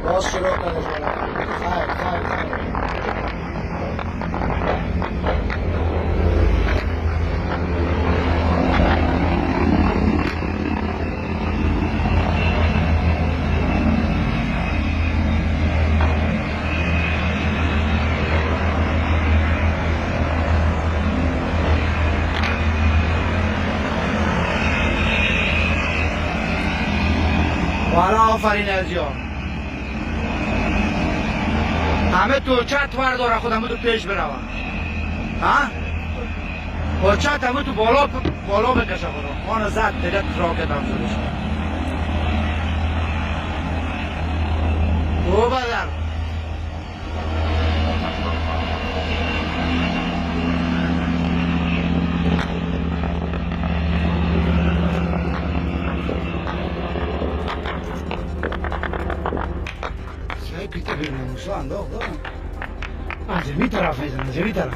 باز شروع کردش بالا. خیر خیر خیر. والا آفرین از جا همه توچت ورداره خود همه تو پیش بروم ها؟ توچت همه تو بالا بکشه خدا آن زد دیگه راکت هم زدش او بدر پیته بیرون موسا انداخت از جمی طرف میزن از جمی طرف